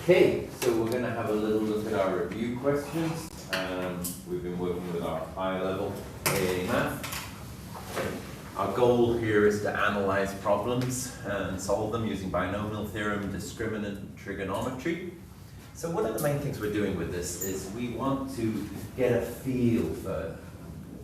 Okay, so we're going to have a little look at our review questions. We've been working with our high level AA math. Our goal here is to analyze problems and solve them using binomial theorem, discriminant trigonometry. So one of the main things we're doing with this is we want to get a feel for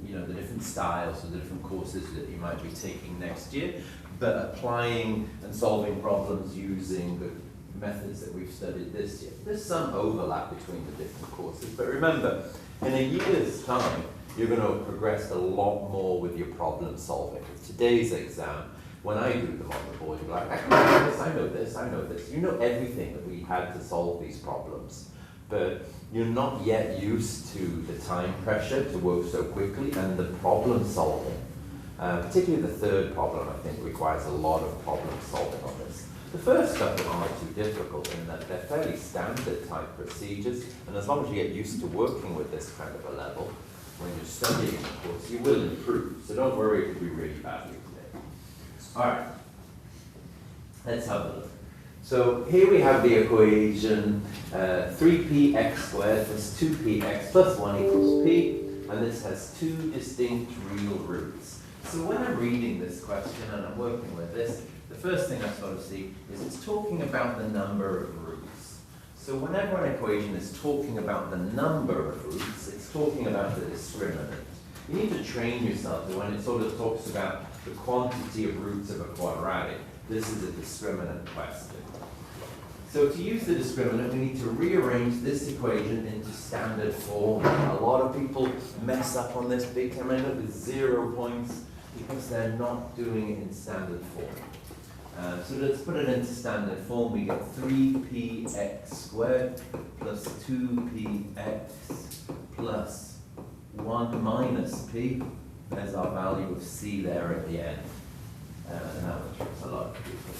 the different styles of the different courses that you might be taking next year, but applying and solving problems using the methods that we've studied this year. There's some overlap between the different courses, but remember, in a year's time, you're going to have progressed a lot more with your problem solving. With today's exam, when I do them on the board, you're like, I know this, I know this, I know this. You know everything that we had to solve these problems, but you're not yet used to the time pressure to work so quickly and the problem solving. Particularly the third problem, I think, requires a lot of problem solving on this. The first stuff aren't too difficult in that they're fairly standard type procedures, and as long as you get used to working with this kind of a level, when you're studying the course, you will improve. So don't worry if we really badly today. All right, let's have a look. So here we have the equation 3px squared plus 2px plus 1 equals p, and this has two distinct real roots. So when I'm reading this question and I'm working with this, the first thing I sort of see is it's talking about the number of roots. So whenever an equation is talking about the number of roots, it's talking about the discriminant. You need to train yourself to when it sort of talks about the quantity of roots of a quadratic, this is a discriminant question. So to use the discriminant, we need to rearrange this equation into standard form. A lot of people mess up on this big time, end up with 0 points because they're not doing it in standard form. So let's put it into standard form. We get 3px squared plus 2px plus 1 minus p. There's our value of c there at the end. And that was a lot of people.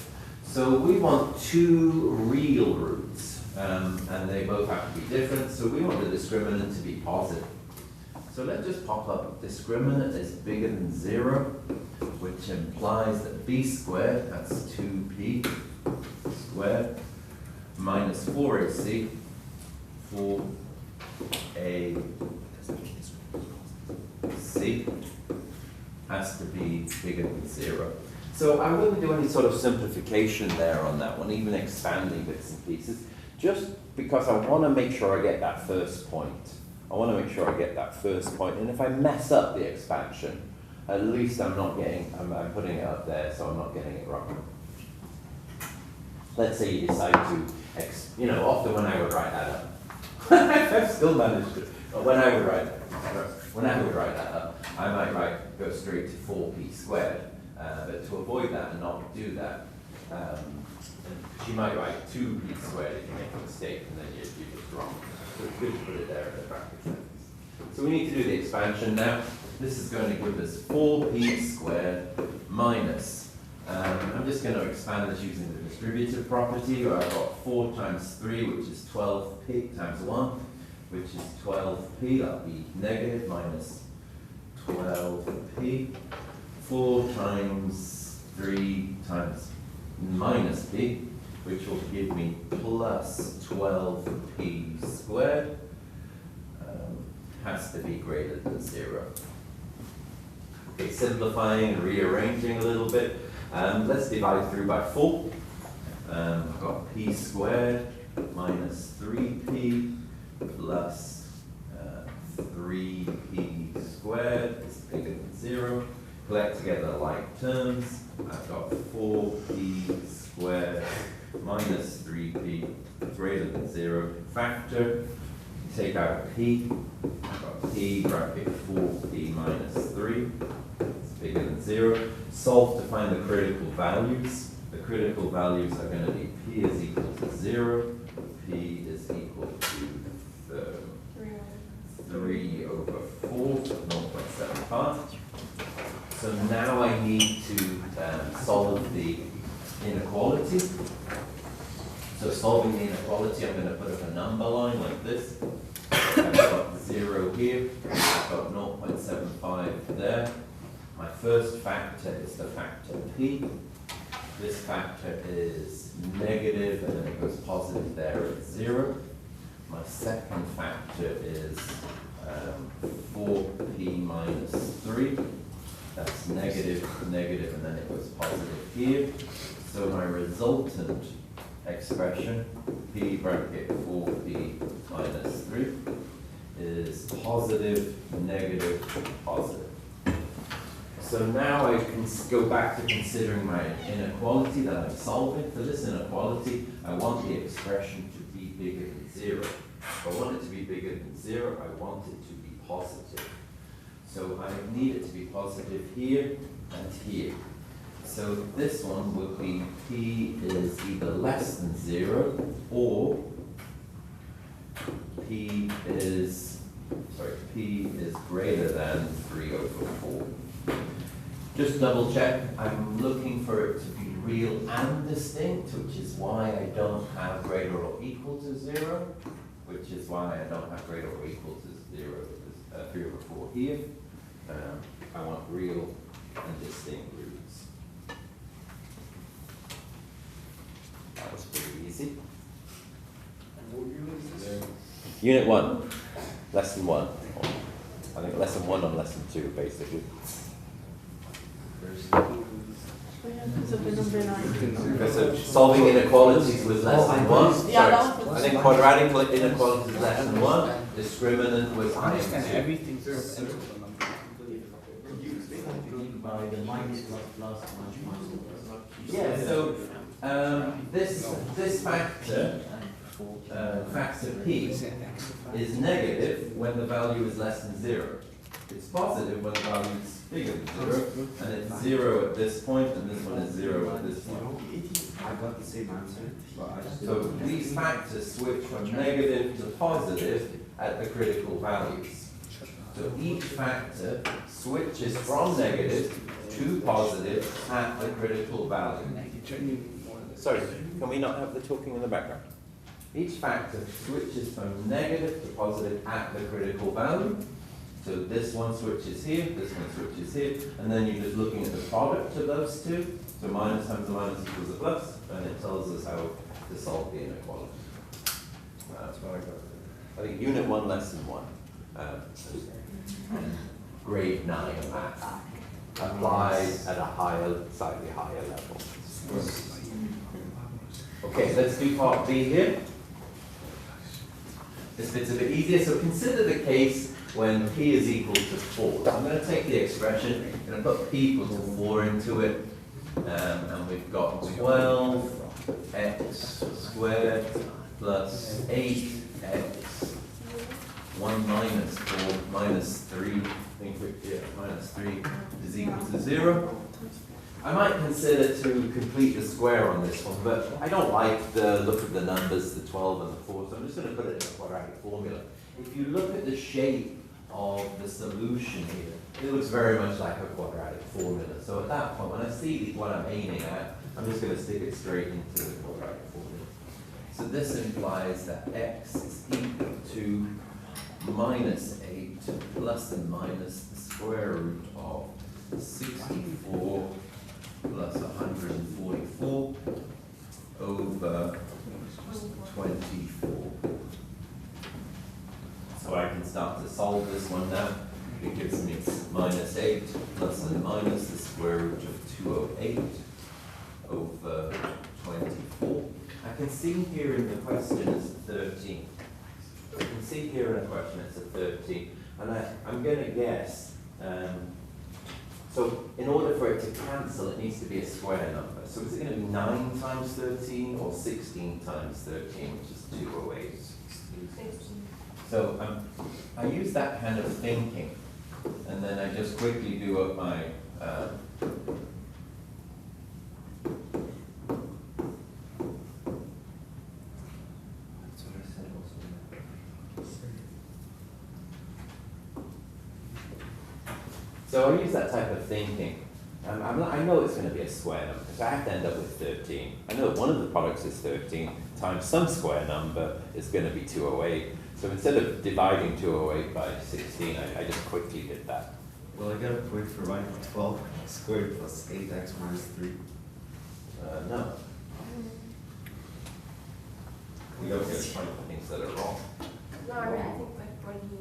So we want two real roots, and they both have to be different. So we want the discriminant to be positive. So let's just pop up discriminant is bigger than 0, which implies that b squared, that's 2p squared, minus 4ac, 4ac, has to be bigger than 0. So I wouldn't do any sort of simplification there on that one, even expanding bits and pieces, just because I want to make sure I get that first point. And if I mess up the expansion, at least I'm putting it up there, so I'm not getting it wrong. Let's say you decide to, often when I would write that up, I've still managed to, but when I would write that up, I might go straight to 4p squared. But to avoid that and not do that, you might write 2p squared if you make a mistake, and then you're just wrong. So it's good to put it there in the brackets. So we need to do the expansion now. This is going to give us 4p squared minus, I'm just going to expand this using the distributive property, where I've got 4 times 3, which is 12p, times 1, which is 12p, that'll be negative, minus 12p. 4 times 3 times minus p, which will give me plus 12p squared, has to be greater than 0. Okay, simplifying and rearranging a little bit. Let's divide through by 4. I've got p squared minus 3p plus 3p squared is bigger than 0. Collect together like terms. I've got 4p squared minus 3p greater than 0. Factor. Take out p. I've got p bracket 4p minus 3. It's bigger than 0. Solve to find the critical values. The critical values are going to be p is equal to 0. P is equal to 3 over 4, so 0.75. So now I need to solve the inequality. So solving the inequality, I'm going to put up a number line like this. I've got 0 here, I've got 0.75 there. My first factor is the factor p. this factor is negative, and then it goes positive there at 0. My second factor is 4p minus 3. That's negative, negative, and then it goes positive here. So my resultant expression, p bracket 4p minus 3, is positive, negative, positive. So now I can go back to considering my inequality that I'm solving. For this inequality, I want the expression to be bigger than 0. If I want it to be bigger than 0, I want it to be positive. So I need it to be positive here and here. So this one would be p is either less than 0 or p is greater than 3 over 4. Just double check, I'm looking for it to be real and distinct, which is why I don't have greater or equal to 0, which is why I don't have greater or equal to 0, 3 over 4 here. I want real and distinct roots. That was pretty easy. And what unit is this? Unit 1, lesson 1. I think lesson 1 on lesson 2, basically. Because of the number 9. Because of solving inequalities was lesson 1. Yeah, that Sorry. was I think quadratic inequalities was lesson 1. Discriminant was IM2. Everything. By the minus plus Yeah, so this factor, factor p, is negative when the value is less than 0. It's positive when the value is bigger than 0, and it's 0 at this point, and this one is 0 at this point. I got the same answer, but I just So these factors switch from negative to positive at the critical values. So each factor switches from negative to positive at the critical value. Sorry, can we not have the talking in the background? Each factor switches from negative to positive at the critical value. So this one switches here, this one switches here, and then you're just looking at the product of those two. So minus times a minus equals a plus, and it tells us how to solve the inequality. That's what I got. I think unit 1, lesson 1. Grade 9 math. Applies at a slightly higher level. Okay, let's do part B here. This bit's a bit easier. So consider the case when p is equal to 4. So I'm going to take the expression, I'm going to put p equal to 4 into it, and we've got 12x squared plus 8x 1 minus 4 minus 3, minus 3 is equal to 0. I might consider to complete the square on this one, but I don't like the look of the numbers, the 12 and the 4, so I'm just going to put it in a quadratic formula. If you look at the shape of the solution here, it looks very much like a quadratic formula. So at that point, when I see what I'm aiming at, I'm just going to stick it straight into the quadratic formula. So this implies that x is equal to minus 8 plus and minus the square root of 64 plus 144 over 24. So I can start to solve this one now. It gives me minus 8 plus and minus the square root of 208 over 24. I can see here in the question it's 13. I can see here in the question it's a 13. And I'm going to guess, so in order for it to cancel, it needs to be a square number. So is it going to be 9 times 13 or 16 times 13, which is 208? So I use that kind of thinking, and then I just quickly do up my So I use that type of thinking. I know it's going to be a square number, so I have to end up with 13. I know that one of the products is 13 times some square number is going to be 208. So instead of dividing 208 by 16, I just quickly did that. Well, I got a point for writing 12 squared plus 8x minus 3. No. We don't get a point for things that are wrong. No, I mean, I think like when he,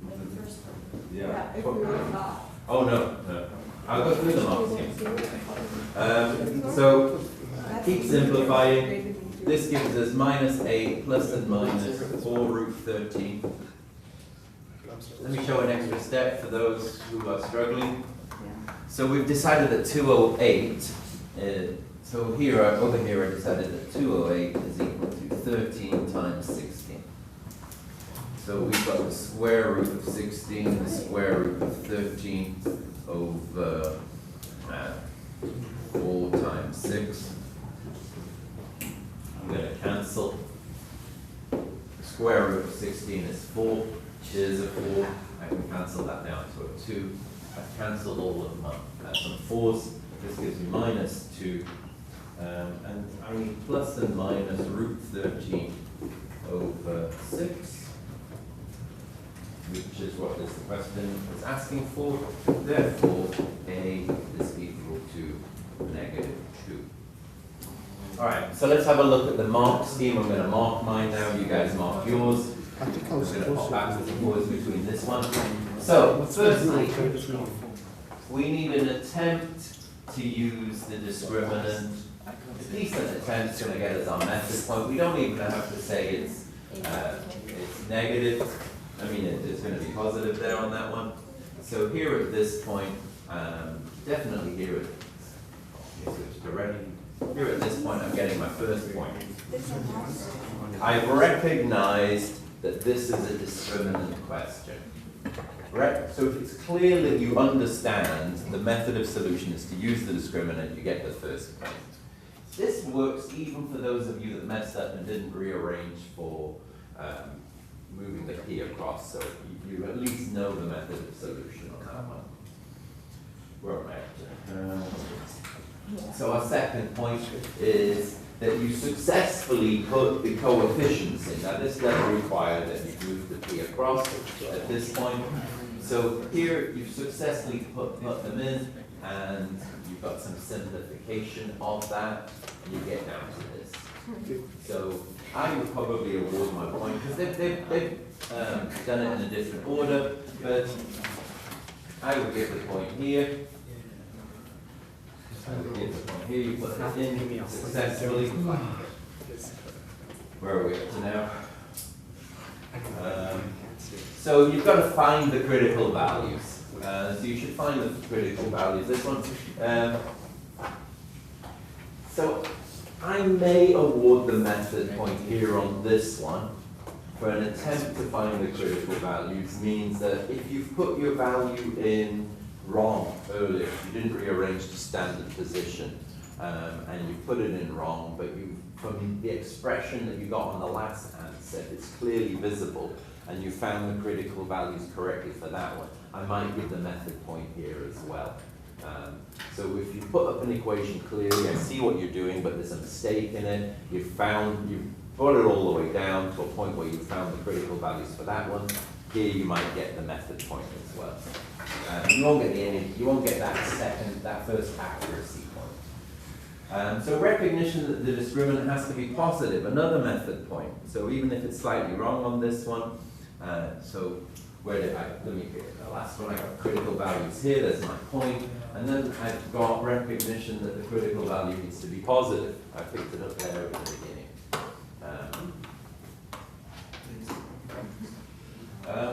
like the first one. Yeah. If we were not. Oh, no. I'll go through the marks here. So, keep simplifying. This gives us minus 8 plus and minus 4 root 13. Let me show an extra step for those who are struggling. So we've decided that 208, so here, over here I decided that 208 is equal to 13 times 16. So we've got the square root of 16, the square root of 13 over 4 times 6. I'm going to cancel. The square root of 16 is 4. Here's a 4. I can cancel that down to a 2. I've cancelled all of some 4s. This gives me minus 2. And I need plus and minus root 13 over 6, which is what this question is asking for. Therefore, A is equal to negative 2. All right, so let's have a look at the mark scheme. I'm going to mark mine now. You guys mark yours. I think I I'm was going to supposed pop to. backwards and forwards between this one. So, firstly, we need an attempt to use the discriminant. A decent attempt is going to get us our method point. We don't even have to say it's negative. I mean, it's going to be positive there on that one. So here at this point, definitely here at this point, I'm getting my first point. I've recognized that this is a discriminant question. Right? So if it's clear that you understand the method of solution is to use the discriminant, you get the first point. This works even for those of you that messed up and didn't rearrange for moving the p across, so you at least know the method of solution on that one. Where am I? So our second point is that you successfully put the coefficients in. Now this doesn't require that you move the p across at this point. So here you've successfully put them in, and you've got some simplification of that, and you get down to this. So I would probably award my point, because they've done it in a different order, but I would give the point here. I would give the point here, you put it in successfully. Where are we up to now? So you've got to find the critical values. So you should find the critical values. This one. So I may award the method point here on this one for an attempt to find the critical values. Means that if you've put your value in wrong earlier, you didn't rearrange to standard position, and you put it in wrong, but from the expression that you got on the last answer, it's clearly visible, and you found the critical values correctly for that one, I might give the method point here as well. So if you put up an equation clearly, I see what you're doing, but there's a mistake in it, you've brought it all the way down to a point where you found the critical values for that one, here you might get the method point as well. You won't get that first accuracy point. So recognition that the discriminant has to be positive, another method point. So even if it's slightly wrong on this one, so let me get the last one, I got critical values here, there's my point, and then I've got recognition that the critical value needs to be positive. I picked it up there at the beginning.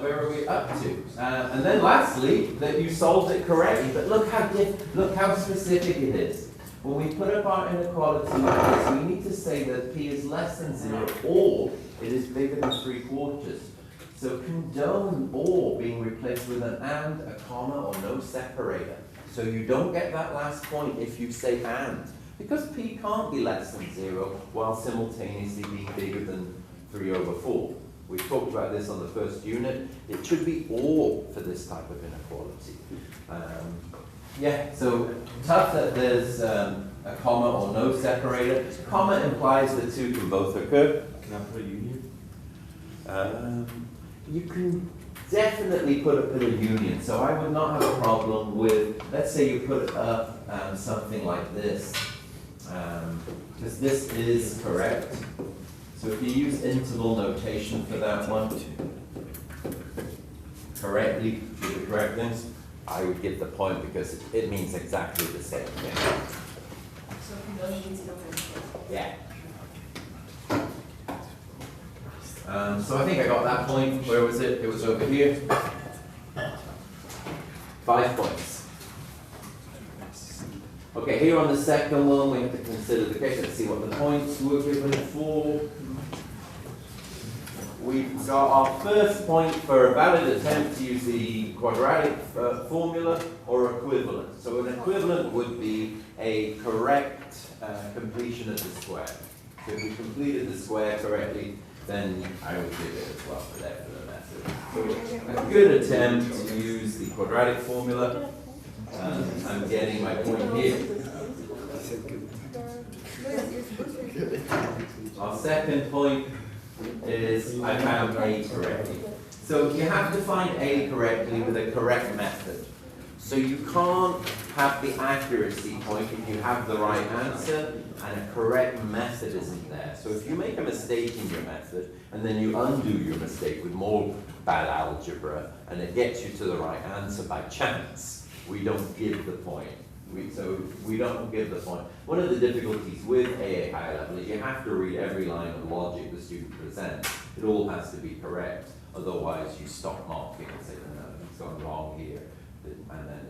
Where are we up to? And then lastly, that you solved it correctly, but look how specific it is. When we put up our inequality like this, we need to say that p is less than 0 or it is bigger than 3/4. So condone or being replaced with an and, a comma, or no separator. So you don't get that last point if you say and. Because p can't be less than 0 while simultaneously being bigger than 3/4. We talked about this on the first unit. It should be or for this type of inequality. So tough that there's a comma or no separator. Comma implies the two can both occur. Can I put a union? You can definitely put a bit of union. So I would not have a problem with, let's say you put up something like this. because this is correct. So if you use interval notation for that one, correctly, with the correct things, I would give the point because it means exactly the same thing. So he only needs to open. Yeah. So I think I got that point. Where was it? It was over here. 5 points. Okay, here on the second one, we have to consider the case. Let's see what the points were given for. We've got our first point for a valid attempt to use the quadratic formula or equivalent. So an equivalent would be a correct completion of the square. So if we completed the square correctly, then I would give it as well for that for the method. So a good attempt to use the quadratic formula. I'm getting my point here. Our second point is I found A correctly. So you have to find A correctly with a correct method. So you can't have the accuracy point if you have the right answer and a correct method isn't there. So if you make a mistake in your method and then you undo your mistake with more bad algebra and it gets you to the right answer by chance, we don't give the point. So we don't give the point. One of the difficulties with AAHL level is you have to read every line of logic the student presents. It all has to be correct. Otherwise you stop marking and say, no, he's gone wrong here. And then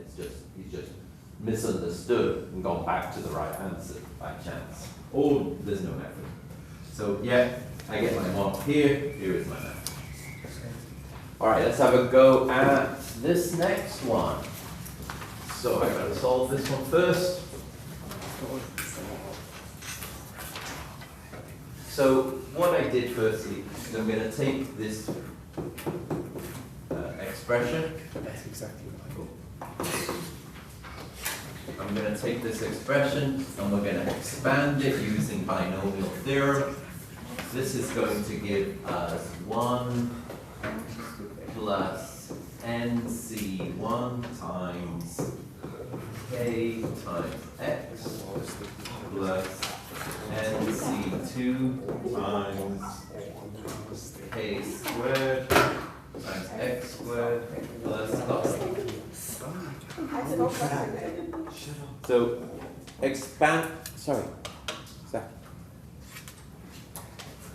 he's just misunderstood and gone back to the right answer by chance. Or there's no method. So yeah, I get my mark here. Here is my method. All right, let's have a go at this next one. So I gotta solve this one first. So what I did firstly is I'm gonna take this expression. That's exactly what I'm going to take this expression and we're going to expand it using binomial theorem. This is going to give us 1 plus NC1 times K times X plus NC2 times K squared times X squared plus dot. So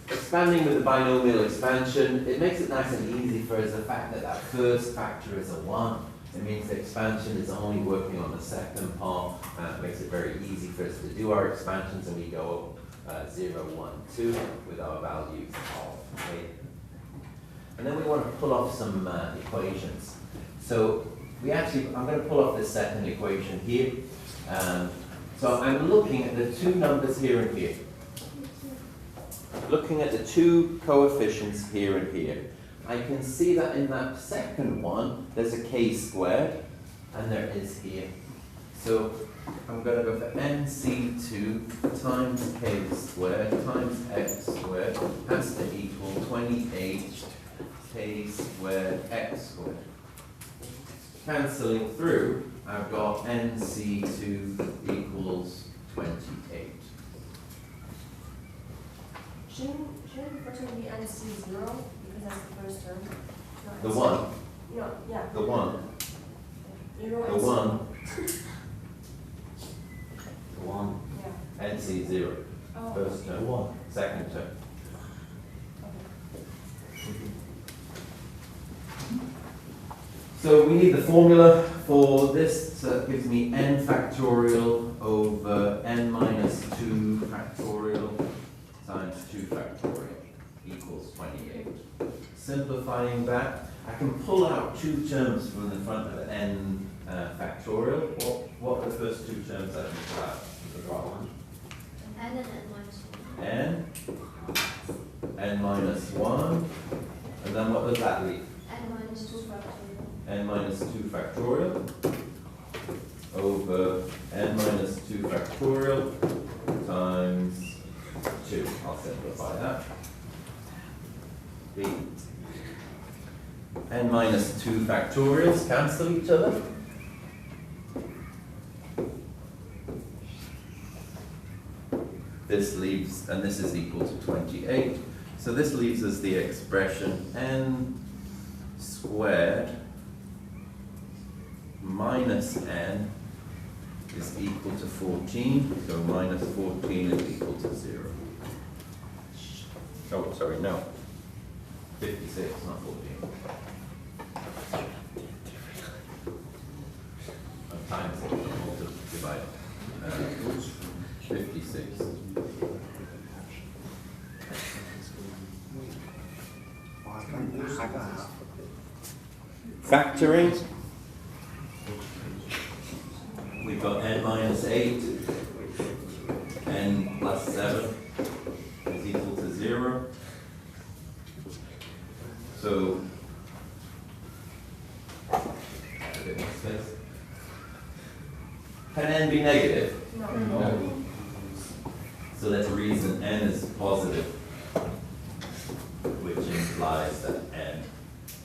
expanding with the binomial expansion, it makes it nice and easy for us the fact that that first factor is a 1. It means the expansion is only working on the second part. It makes it very easy for us to do our expansions, and we go 0, 1, 2 with our values of A. And then we want to pull off some equations. So I'm going to pull off this second equation here. So I'm looking at the two numbers here and here. Looking at the two coefficients here and here. I can see that in that second one, there's a k squared, and there is here. So I'm going to go for NC2 times k squared times x squared has to equal 28 k squared x squared. Cancelling through, I've got NC2 equals 28. Shouldn't the first one be NC0 because that's the first term? The 1. No, yeah. The 1. You know The 1. The 1. Yeah. NC0. Oh. First term. 1. Second term. So we need the formula for this, so that gives me n factorial over n minus 2 factorial times 2 factorial equals 28. Simplifying that, I can pull out 2 terms from the front of n factorial. What are the first 2 terms I can pull out? The right one. And then n minus 1. N minus 1, and then what does that leave? N minus 2 factorial. N minus 2 factorial over n minus 2 factorial times 2. I'll simplify that. The n minus 2 factorials cancel each other. this leaves, and this is equal to 28. So this leaves us the expression n squared minus n is equal to 14. So minus 14 is equal to 0. Oh, sorry, no. 56, not 14. Times it, divide it. 56. Factoring. We've got n minus 8, n plus 7 is equal to 0. So, a bit more space. Can n be negative? No. So let's reason n is positive, which implies that n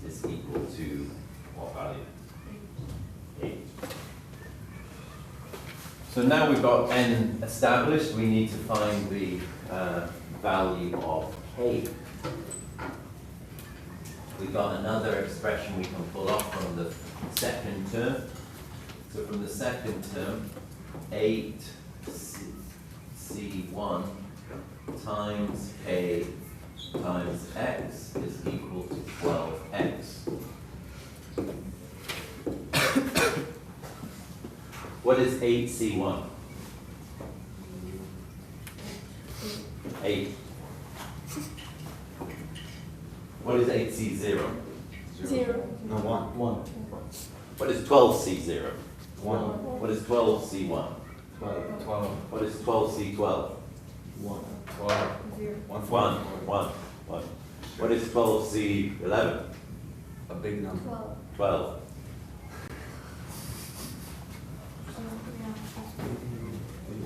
is equal to what value? 8. So now we've got n established, we need to find the value of k. We've got another expression we can pull off from the second term. So from the second term, 8c1 times k times x is equal to 12x. What is 8c1? 8. What is 8c0? 0. No, 1. What is 12c0? 1. What is 12c1? 12. What is 12c12? 1. 0. 1. What is 12c11? A big number. 12. 12.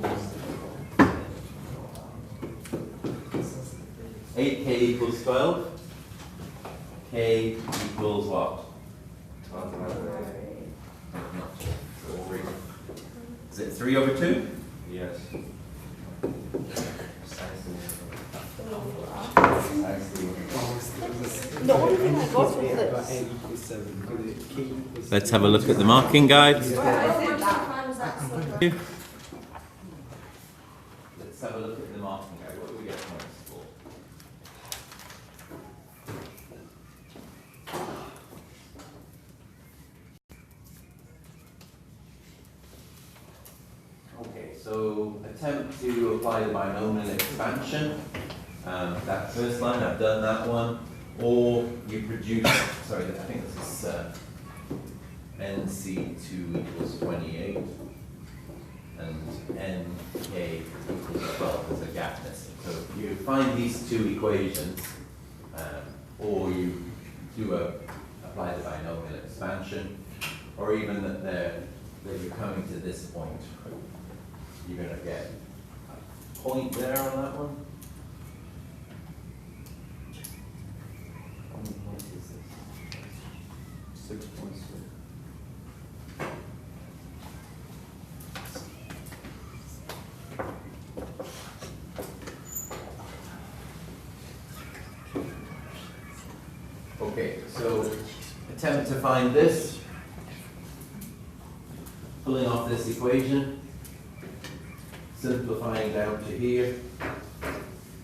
Yeah. 8k equals 12. K equals what? 12. So 3. Is it 3 over 2? Yes. The only thing I got was this. N equals 7. K equals Let's have a look at the marking guide. How much time is that slip? Let's have a look at the marking guide. What do we get points for? Okay, so attempt to apply the binomial expansion. That first line, I've done that one. Or you produce, sorry, I think this is NC2 equals 28. And NK equals 12 as a gap missing. So you find these two equations, or you do apply the binomial expansion, or even that you're coming to this point. You're going to get a point there on that one. What is this? 6.6. Okay, so attempt to find this. Pulling off this equation. Simplifying down to here.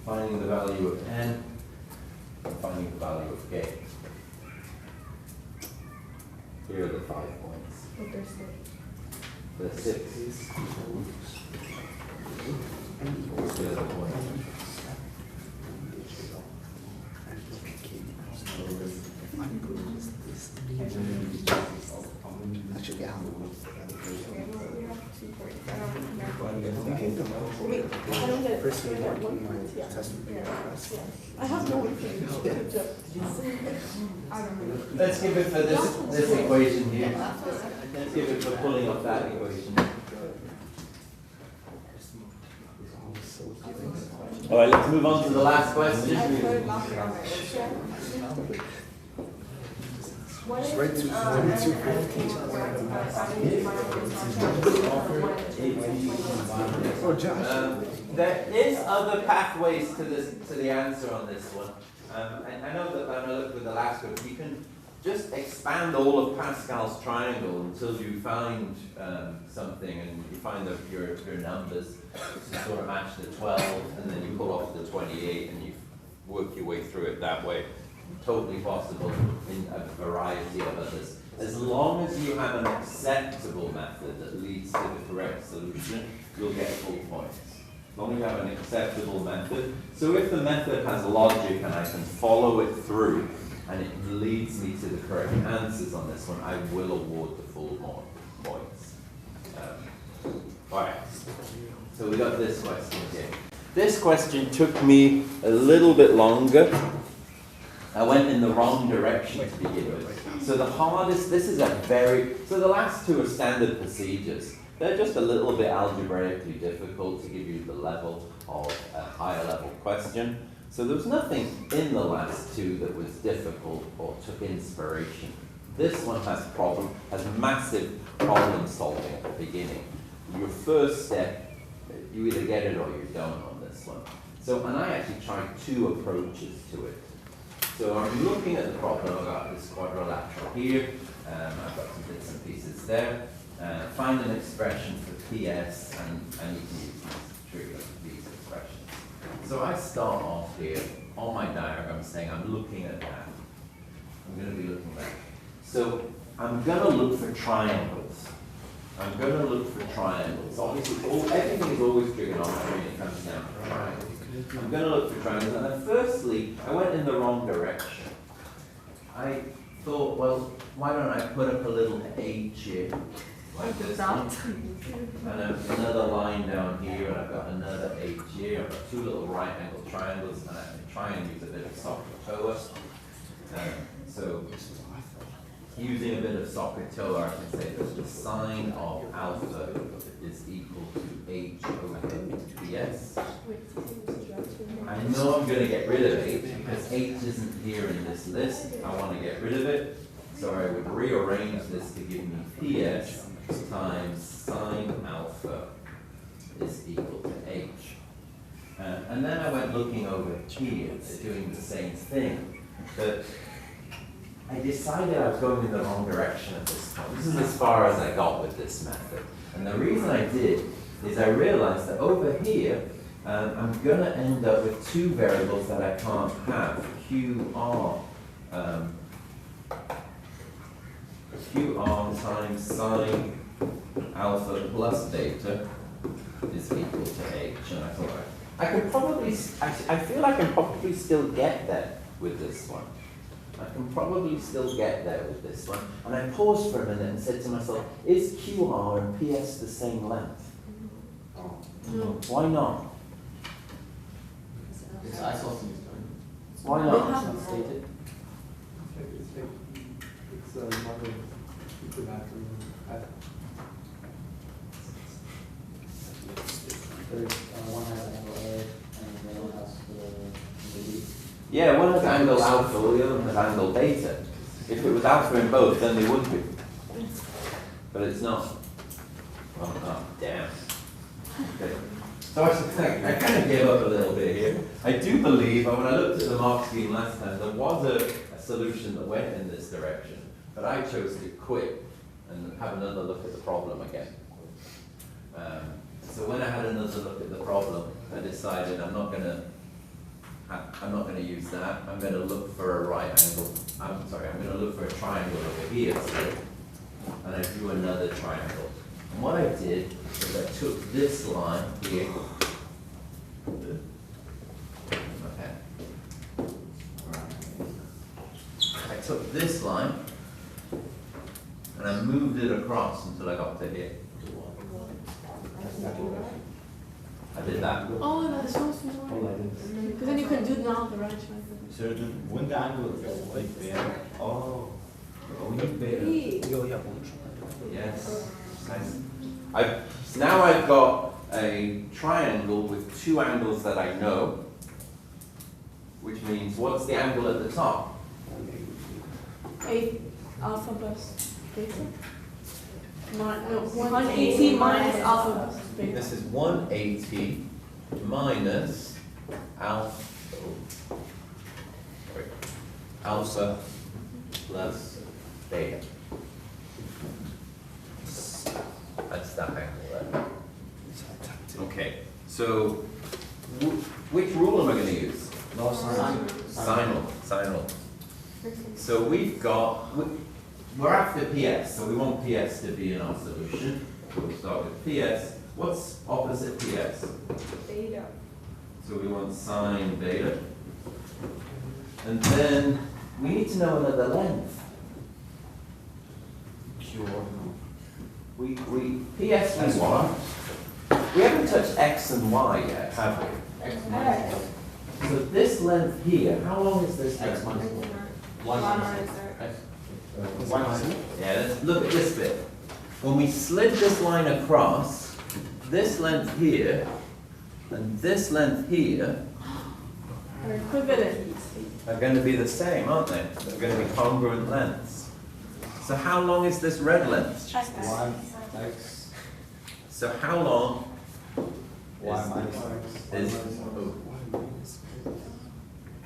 Finding the value of n. And finding the value of k. Here are the 5 points. What there's the The 6 is the other point. Actually, how Okay, well, we have 2 points. I don't remember. Wait, I don't get First I thing got I 1 my point, yeah. test Yeah, class. yeah. I have no thing to do. I don't know. Let's give it for this equation here. Let's give it for pulling off that equation. All right, let's move on to the last question. I started laughing on my own. One is, Right to- and right to- everything was right by finding the final contract, one is 2021. Oh, Josh. There is other pathways to this, to the answer on this one. And I know that when I looked with the last group, you can just expand all of Pascal's triangle until you find something, and you find that your numbers to sort of match the 12, and then you pull off the 28, and you work your way through it that way. Totally possible in a variety of others. As long as you have an acceptable method that leads to the correct solution, you'll get full points. As long as you have an acceptable method. So if the method has logic and I can follow it through and it leads me to the correct answers on this one, I will award the full points. Alright, so we got this question here. This question took me a little bit longer. I went in the wrong direction to begin with. So the hardest, this is a so the last two are standard procedures. They're just a little bit algebraically difficult to give you the level of a higher level question. So there was nothing in the last two that was difficult or took inspiration. This one has massive problem solving at the beginning. Your first step, you either get it or you don't on this one. So, and I actually tried two approaches to it. So I'm looking at the problem. I've got this quadrilateral here. I've got some bits and pieces there. Find an expression for PS, and you can use these expressions. So I start off here on my diagram saying I'm looking at that. I'm going to be looking at that. So I'm going to look for triangles. Obviously, everything is always trigonometry when it comes down to triangles. I'm going to look for triangles, and then firstly, I went in the wrong direction. I thought, well, why don't I put up a little H here, like this one, and another line down here, and I've got another H here. I've got two little right-angled triangles, and I can try and use a bit of SOHCAHTOA. So, using a bit of SOHCAHTOA, I can say that the sine of alpha is equal to H over PS. I know I'm going to get rid of H because H isn't here in this list. I want to get rid of it. So I would rearrange this to give me PS times sine alpha is equal to H. And then I went looking over here, doing the same thing. But I decided I was going in the wrong direction at this point. This is as far as I got with this method. And the reason I did is I realized that over here, I'm going to end up with two variables that I can't have. QR times sine alpha plus beta is equal to H. And I thought, I feel I can probably still get there with this one. And I paused for a minute and said to myself, is QR and PS the same length? No. Why not? It's isosceles. Why They not? haven't stated. It's a model equilateral. There's one has angle A and the other has the B. Yeah, one has angle alpha, the other one has angle beta. If it was alpha in both, then they would be. But it's not. Oh, damn. Okay. So I kind of gave up a little bit here. I do believe, when I looked at the mark scheme last time, there was a solution that went in this direction, but I chose to quit and have another look at the problem again. So when I had another look at the problem, I decided I'm not going to use that. I'm going to look for a right angle. I'm going to look for a triangle over here. And I drew another triangle. And what I did is I took this line here. Okay. I took this line and I moved it across until I got to here. I did that. Oh, that's so smart. Because then you can do now the right way. So when the angle is like there, oh, Yes. Now I've got a triangle with two angles that I know, which means what's the angle at the top? 8. alpha plus beta. No, 180 minus alpha plus beta. This is 180 minus alpha, alpha plus beta. That's that angle there. Okay, so which rule am I going to use? No sign. Sine rule. So we've got, we're after PS, so we want PS to be in our solution. So we'll start with PS. What's opposite PS? Beta. So we want sine beta. And then we need to know another length. Sure. PS we want. We haven't touched X and Y yet, have we? X minus So this length here, how long is this X length? minus One one. minus X. One minus. Yeah, let's look at this bit. When we slid this line across, this length here and this length here are equivalent. are going to be the same, aren't they? They're going to be congruent lengths. So how long is this red length? One. X. So how long Y is, minus X.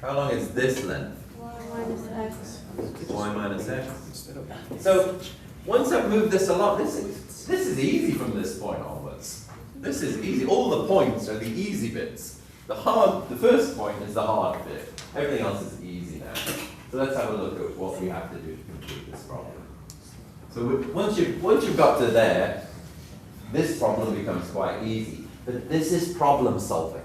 how long is this length? Y minus x. Y minus x. So once I've moved this along, this is easy from this point onwards. This is easy. All the points are the easy bits. The first point is the hard bit. Everything else is easy now. So let's have a look at what we have to do to complete this problem. So once you've got to there, this problem becomes quite easy. But this is problem solving.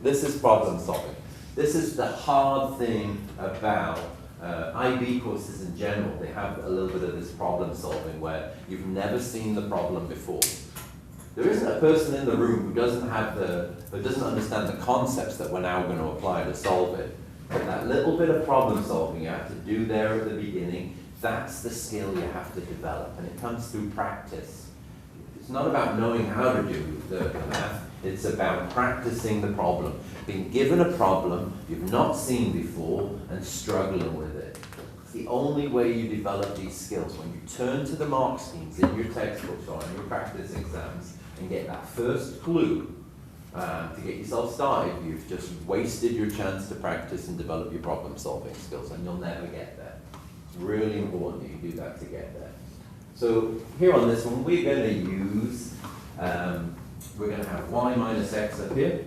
This is problem solving. This is the hard thing about IB courses in general. They have a little bit of this problem solving where you've never seen the problem before. There isn't a person in the room who doesn't understand the concepts that we're now going to apply to solve it. But that little bit of problem solving you have to do there at the beginning, that's the skill you have to develop, and it comes through practice. It's not about knowing how to do the math, it's about practicing the problem. Being given a problem you've not seen before and struggling with it. It's the only way you develop these skills. When you turn to the mark schemes in your textbooks or in your practice exams and get that first clue to get yourself started, you've just wasted your chance to practice and develop your problem solving skills, and you'll never get there. It's really important that you do that to get there. So here on this one, we're going to use, we're going to have y minus x up here.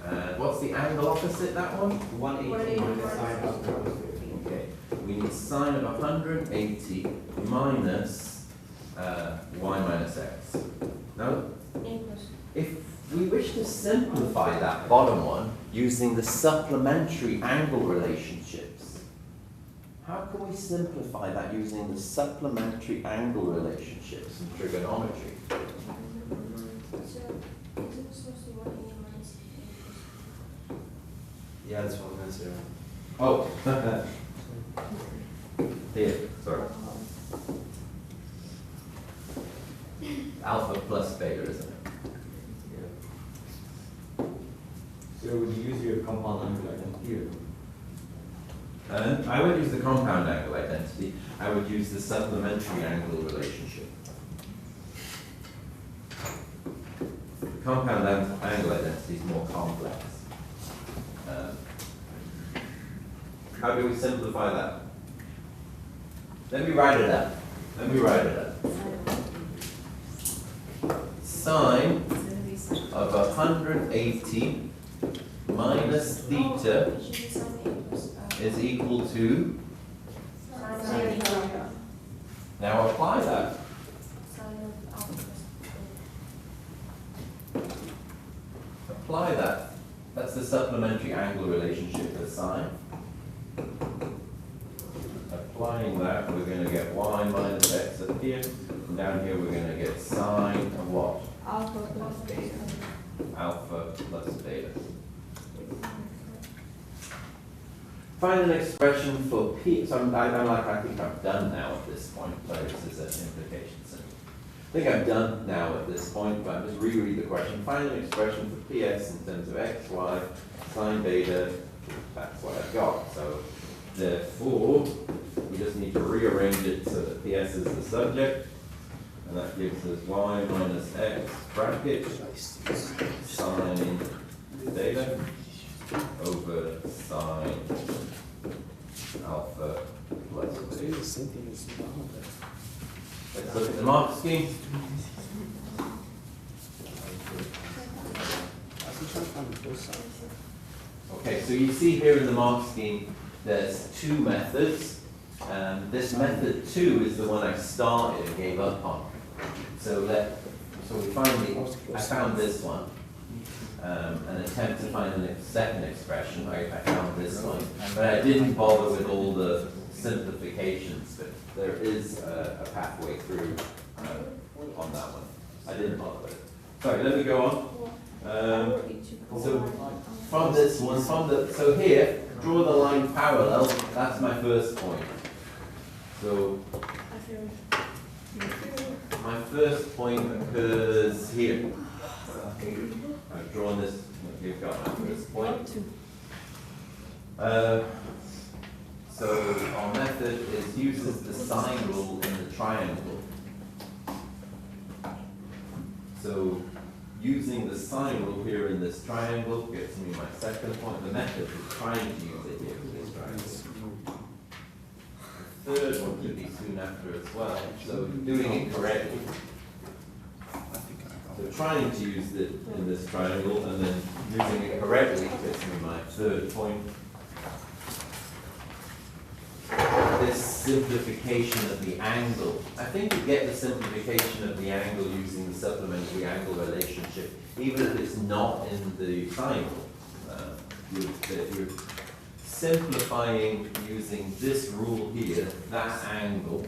And what's the angle opposite that one? 180 minus sine of Okay, we need sine of 180 minus y minus x. Now, if we wish to simplify that bottom one using the supplementary angle relationships, how can we simplify that using the supplementary angle relationships in trigonometry? Yeah, that's what I'm gonna say. Oh, here, sorry. Alpha plus beta, isn't it? So would you use your compound angle identity here? I would use the compound angle identity. I would use the supplementary angle relationship. The compound angle identity is more complex. How do we simplify that? Let me write it up. Sine of 180 minus theta is equal to, now apply that. Apply that. That's the supplementary angle relationship for sine. Applying that, we're going to get y minus x up here, and down here we're going to get sine of what? Alpha plus beta. Alpha plus beta. Find an expression for p. So I think I've done now at this point. Sorry, this is an implication. I think I'm done now at this point, but I'll just reread the question. Find an expression for PS in terms of x, y, sine beta. That's what I've got. So therefore, we just need to rearrange it so that PS is the subject, and that gives us y minus x bracket sine theta over sine alpha plus beta. Let's look at the mark scheme. Okay, so you see here in the mark scheme, there's two methods. This method 2 is the one I started and gave up on. So I found this one. An attempt to find the second expression, I found this one. But I didn't bother with all the simplifications, but there is a pathway through on that one. I didn't bother with it. Sorry, let me go on. So from this one, so here, draw the line parallel, that's my first point. So my first point occurs here. I've drawn this, you've got my first point. So our method uses the sine rule in the triangle. So using the sine rule here in this triangle gets me my second point. The method is trying to use it here in this triangle. The third one could be soon after as well. So doing it correctly. So trying to use it in this triangle and then using it correctly gets me my third point. This simplification of the angle. I think you get the simplification of the angle using the supplementary angle relationship, even if it's not in the triangle. You're simplifying using this rule here, that angle,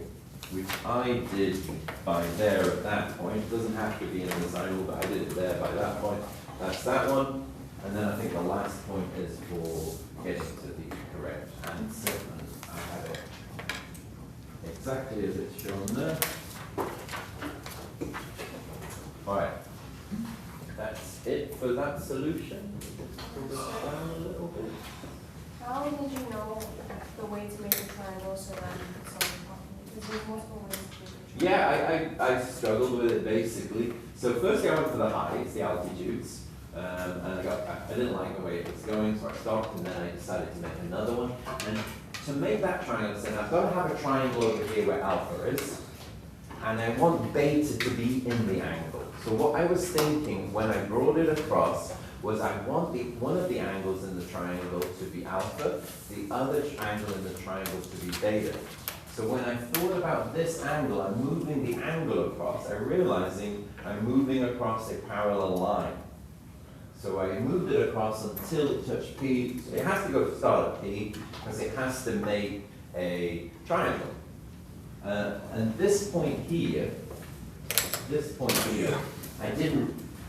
which I did by there at that point. It doesn't have to be in the triangle, but I did it there by that point. That's that one. And then I think the last point is for getting to the correct answer. And I have it exactly as it's shown there. Alright, that's it for that solution. Pull this down a little bit. How did you know the way to make a triangle so that you could solve the problem? Because there's multiple ways to make a triangle. Yeah, I struggled with it basically. So firstly I went for the heights, the altitudes, and I didn't like the way it was going, so I stopped and then I decided to make another one. And to make that triangle, I said I've got to have a triangle over here where alpha is, and I want beta to be in the angle. So what I was thinking when I brought it across was I want one of the angles in the triangle to be alpha, the other angle in the triangle to be beta. So when I thought about this angle, I'm moving the angle across, I'm realizing I'm moving across a parallel line. So I moved it across until it touched P. So it has to go to start at P, because it has to make a triangle. And this point here,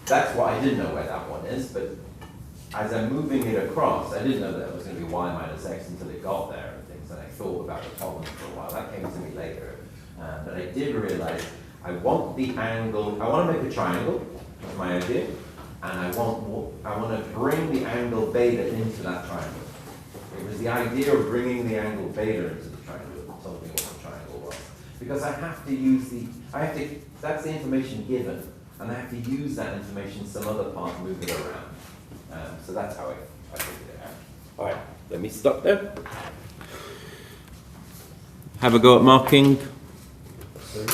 that's why I didn't know where that one is, but as I'm moving it across, I didn't know that it was going to be y minus x until it got there and things, and I thought about the problem for a while. That came to me later. But I did realize I want the angle, I want to make a triangle, that's my idea, and I want to bring the angle beta into that triangle. It was the idea of bringing the angle beta into the triangle that told me what the triangle was. Because I have to use that's the information given, and I have to use that information some other part, move it around. So that's how I figured it out. All right, let me stop there. Have a go at marking. So